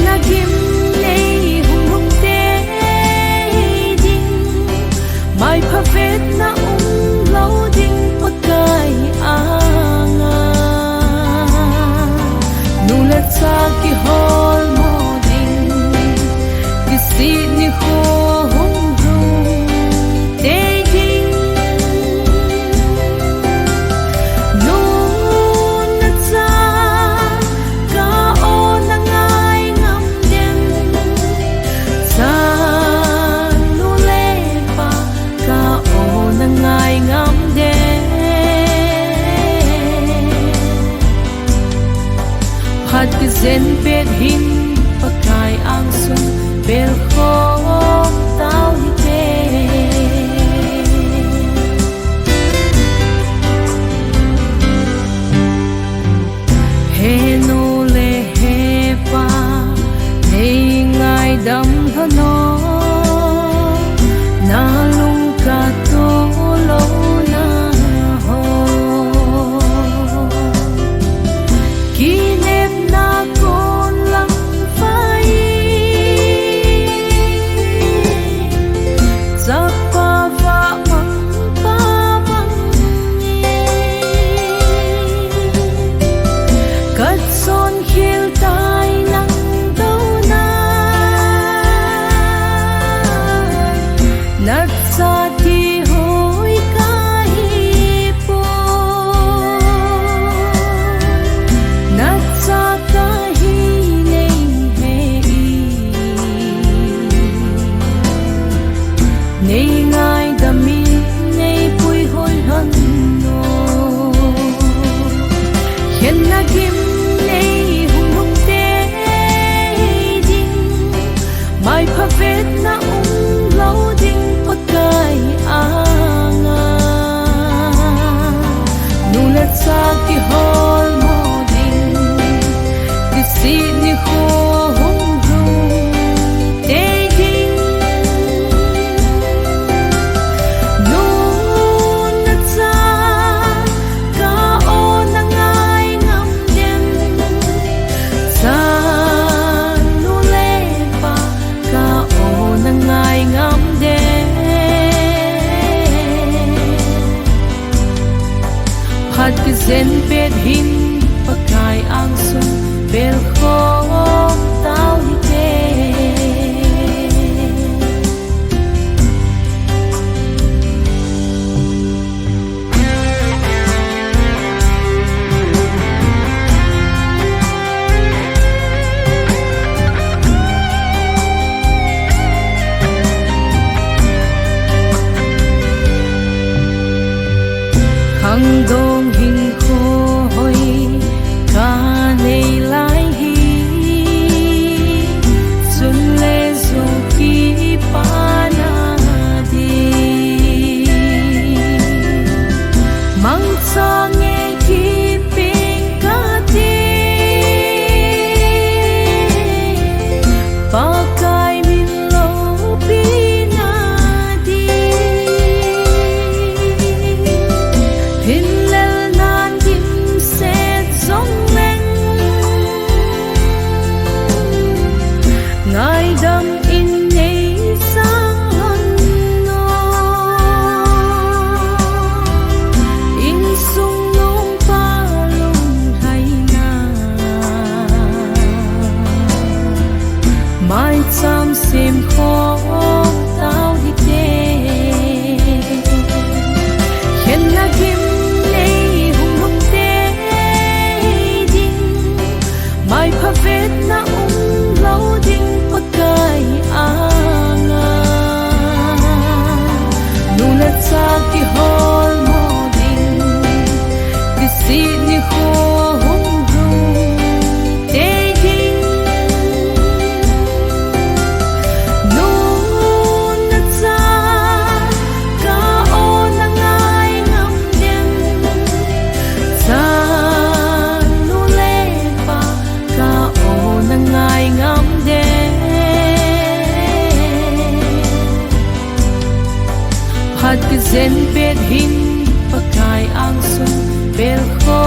na kim nei hung hung te ding mai pha vet na lo ding pakai anga nu la cha ki hol mo ding ki si ni ho hung hung te ding nu na cha ka o na ngai ngam den sa nu le pa ka o na ngai ngam den phat ki zen pet hin pakai ang sun bel kho tao hi te he no le he pa nei ngai dam hano na lung ka to lo na ho ki nep na kon lam phai za pa va mang pa mang ni kat son khil tai nang đâu na nat sa ti hoi kai po nat sa ka hi nei he nei ngai da mi nei pui hoi han no hen na kim nei hung hung te ding mai pha vet na lo ding pakai anga nu la cha ki hol mo ding ki si ni ho hung hung te ding nu na cha ka o na ngai ngam den sa nu le pa ka o na ngai ngam den phat ki zen pet hin pakai ang sun bel kho tao hi te hang dong hình khôi ca nei lai hi sun le zo ki pa na di mang sa nghe ki ping ka ti pa kai min lo pi na di hin lel nan kim se zong leng ngai dam in nei sang hon no in sung nong pa lung hai na mai cham sim kho tao hi te hen na kim nei hung hung te ding mai pha vet na lo ding pakai anga nu la cha ki hol mo ding ki si ni ho hung hung te ding nu na cha ka o na ngai ngam den sa nu le pa ka o na ngai ngam den phat ki zen pet hin pakai ang sun bel kho